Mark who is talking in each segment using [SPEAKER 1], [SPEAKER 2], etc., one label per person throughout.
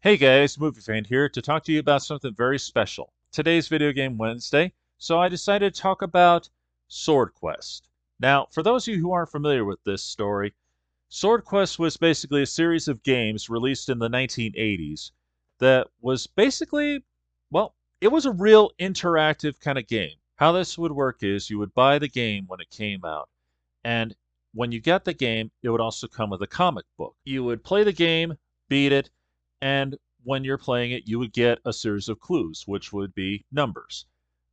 [SPEAKER 1] Hey guys, Movie Fan here to talk to you about something very special. Today's Video Game Wednesday, so I decided to talk about SwordQuest. Now, for those of you who aren't familiar with this story, SwordQuest was basically a series of games released in the 1980s that was basically, well, it was a real interactive kind of game. How this would work is you would buy the game when it came out, and when you got the game, it would also come with a comic book. You would play the game, beat it, and when you're playing it, you would get a series of clues, which would be numbers.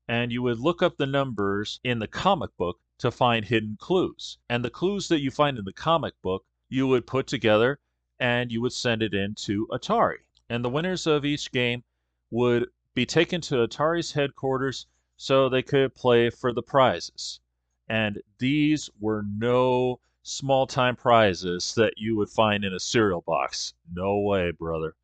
[SPEAKER 1] And you would look up the numbers in the comic book to find hidden clues. And the clues that you find in the comic book, you would put together and you would send it in to Atari. And the winners of each game would be taken to Atari's headquarters so they could play for the prizes. And these were no small time prizes that you would find in a cereal box. No way, brother.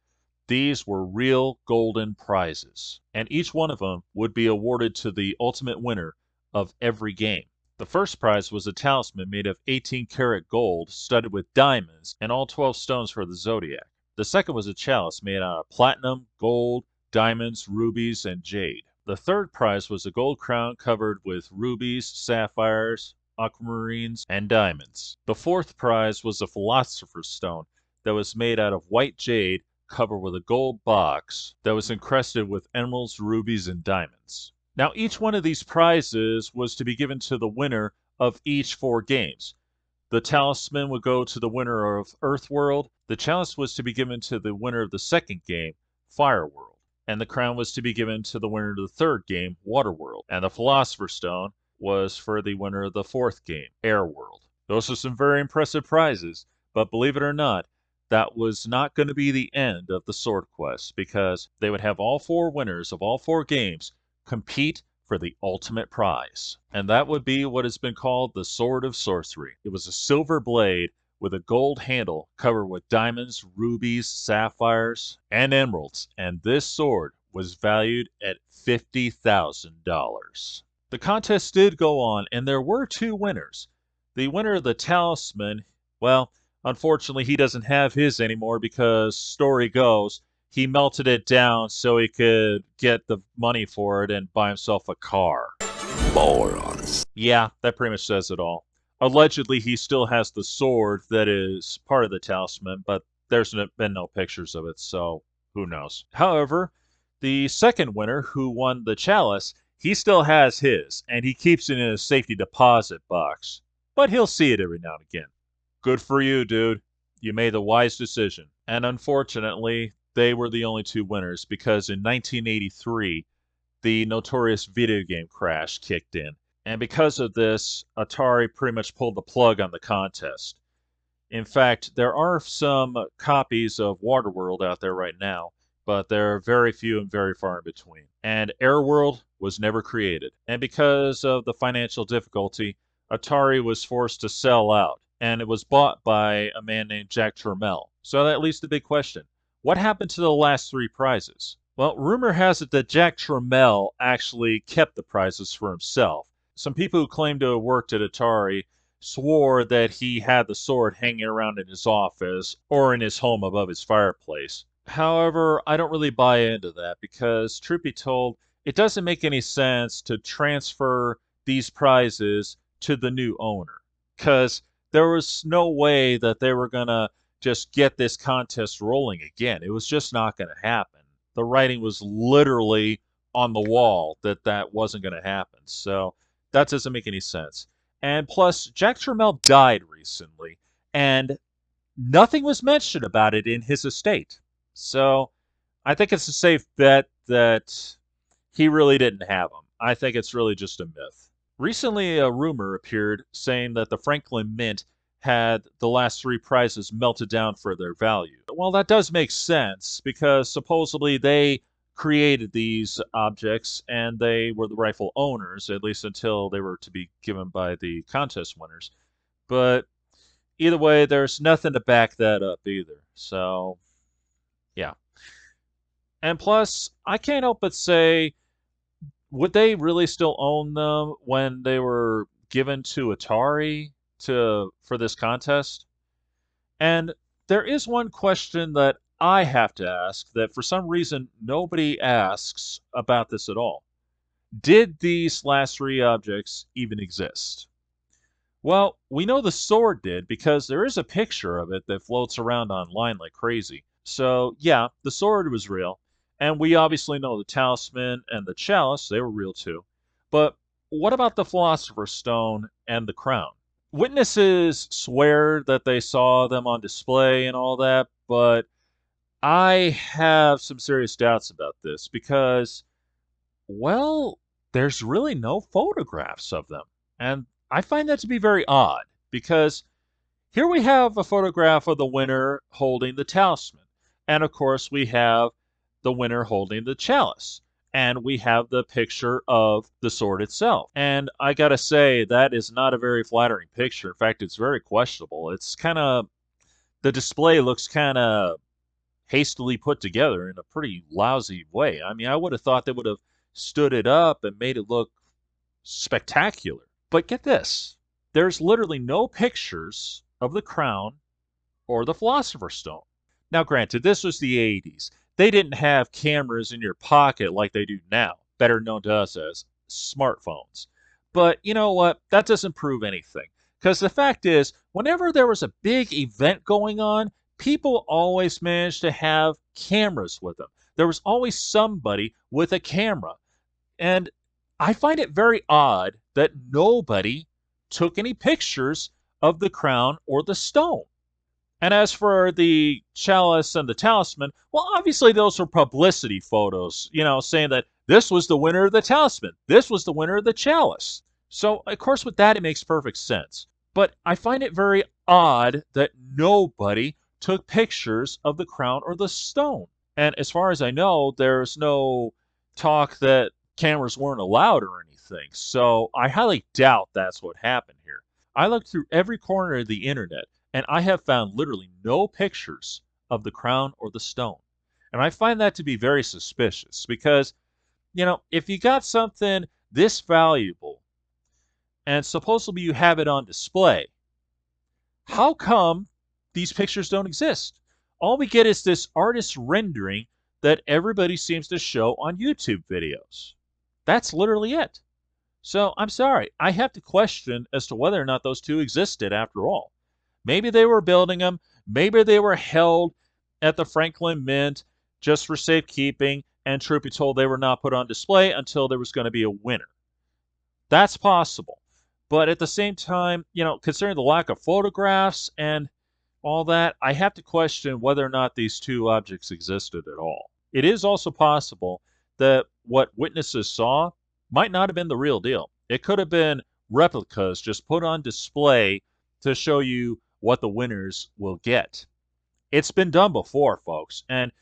[SPEAKER 1] These were real golden prizes, and each one of them would be awarded to the ultimate winner of every game. The first prize was a talisman made of 18-karat gold studded with diamonds and all 12 stones for the zodiac. The second was a chalice made out of platinum, gold, diamonds, rubies, and jade. The third prize was a gold crown covered with rubies, sapphires, aquamarines, and diamonds. The fourth prize was a philosopher's stone that was made out of white jade covered with a gold box that was encrusted with emeralds, rubies, and diamonds. Now, each one of these prizes was to be given to the winner of each 4 games. The talisman would go to the winner of Earthworld, the chalice was to be given to the winner of the second game, Fireworld, and the crown was to be given to the winner of the third game, Waterworld, and the Philosopher's Stone was for the winner of the fourth game, Airworld. Those are some very impressive prizes, but believe it or not, that was not going to be the end of the Sword Quest because they would have all 4 winners of all 4 games compete for the ultimate prize. And that would be what has been called the Sword of Sorcery. It was a silver blade with a gold handle covered with diamonds, rubies, sapphires, and emeralds, and this sword was valued at $50,000. The contest did go on, and there were 2 winners. The winner of the talisman, well, unfortunately, he doesn't have his anymore because, story goes, he melted it down so he could get the money for it and buy himself a car.
[SPEAKER 2] Morons.
[SPEAKER 1] Yeah, that pretty much says it all. Allegedly, he still has the sword that is part of the talisman, but there's been no pictures of it, so who knows. However, the second winner, who won the chalice, he still has his, and he keeps it in a safety deposit box. But he'll see it every now and again. Good for you, dude. You made the wise decision. And unfortunately, they were the only 2 winners because in 1983, the notorious video game crash kicked in. And because of this, Atari pretty much pulled the plug on the contest. In fact, there are some copies of Waterworld out there right now, but they're very few and very far in between. And Airworld was never created. And because of the financial difficulty, Atari was forced to sell out, and it was bought by a man named Jack Tramiel. So that leads to the big question. What happened to the last 3 prizes? Well, rumor has it that Jack Tramiel actually kept the prizes for himself. Some people who claim to have worked at Atari swore that he had the sword hanging around in his office or in his home above his fireplace. However, I don't really buy into that because, truth be told, it doesn't make any sense to transfer these prizes to the new owner. Because there was no way that they were going to just get this contest rolling again. It was just not going to happen. The writing was literally on the wall that that wasn't going to happen. So that doesn't make any sense. And plus, Jack Tramiel died recently, and nothing was mentioned about it in his estate. So I think it's a safe bet that he really didn't have them. I think it's really just a myth. Recently, a rumor appeared saying that the Franklin Mint had the last 3 prizes melted down for their value. Well, that does make sense because supposedly they created these objects and they were the rightful owners, at least until they were to be given by the contest winners. But either way, there's nothing to back that up either. So, yeah. And plus, I can't help but say, would they really still own them when they were given to Atari for this contest? And there is one question that I have to ask that for some reason nobody asks about this at all. Did these last three objects even exist? Well, we know the sword did because there is a picture of it that floats around online like crazy. So, yeah, the sword was real. And we obviously know the talisman and the chalice, they were real too. But what about the Philosopher's Stone and the crown? Witnesses swear that they saw them on display and all that, but I have some serious doubts about this because, well, there's really no photographs of them. And I find that to be very odd because here we have a photograph of the winner holding the talisman. And of course, we have the winner holding the chalice. And we have the picture of the sword itself. And I gotta say, that is not a very flattering picture. In fact, it's very questionable. It's kind of, the display looks kind of hastily put together in a pretty lousy way. I mean, I would have thought they would have stood it up and made it look spectacular. But get this, there's literally no pictures of the crown or the Philosopher's Stone. Now, granted, this was the 80s. They didn't have cameras in your pocket like they do now, better known to us as smartphones. But you know what? That doesn't prove anything. Because the fact is, whenever there was a big event going on, people always managed to have cameras with them. There was always somebody with a camera. And I find it very odd that nobody took any pictures of the crown or the stone. And as for the chalice and the talisman, well, obviously those were publicity photos, saying that this was the winner of the talisman, this was the winner of the chalice. So, of course, with that, it makes perfect sense. But I find it very odd that nobody took pictures of the crown or the stone. And as far as I know, there's no talk that cameras weren't allowed or anything. So I highly doubt that's what happened here. I looked through every corner of the internet and I have found literally no pictures of the crown or the stone. And I find that to be very suspicious because, if you got something this valuable and supposedly you have it on display, how come these pictures don't exist? All we get is this artist rendering that everybody seems to show on YouTube videos. That's literally it. So I'm sorry, I have to question as to whether or not those two existed after all. Maybe they were building them, maybe they were held at the Franklin Mint just for safekeeping, and truth be told, they were not put on display until there was going to be a winner. That's possible. But at the same time, considering the lack of photographs and all that, I have to question whether or not these two objects existed at all. It is also possible that what witnesses saw might not have been the real deal. It could have been replicas just put on display to show you what the winners will get. It's been done before, folks. And,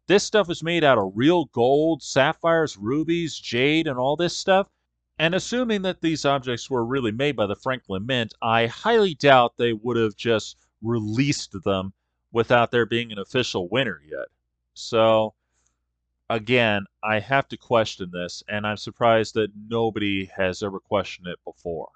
[SPEAKER 1] this stuff was made out of real gold, sapphires, rubies, jade, and all this stuff. And assuming that these objects were really made by the Franklin Mint, I highly doubt they would have just released them without there being an official winner yet. So, again, I have to question this, and I'm surprised that nobody has ever questioned it before.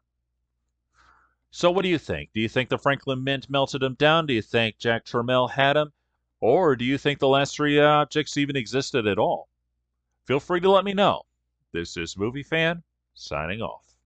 [SPEAKER 1] So, what do you think? Do you think the Franklin Mint melted them down? Do you think Jack Tramiel had them? Or do you think the last three objects even existed at all? Feel free to let me know. This is Movie Fan, signing off.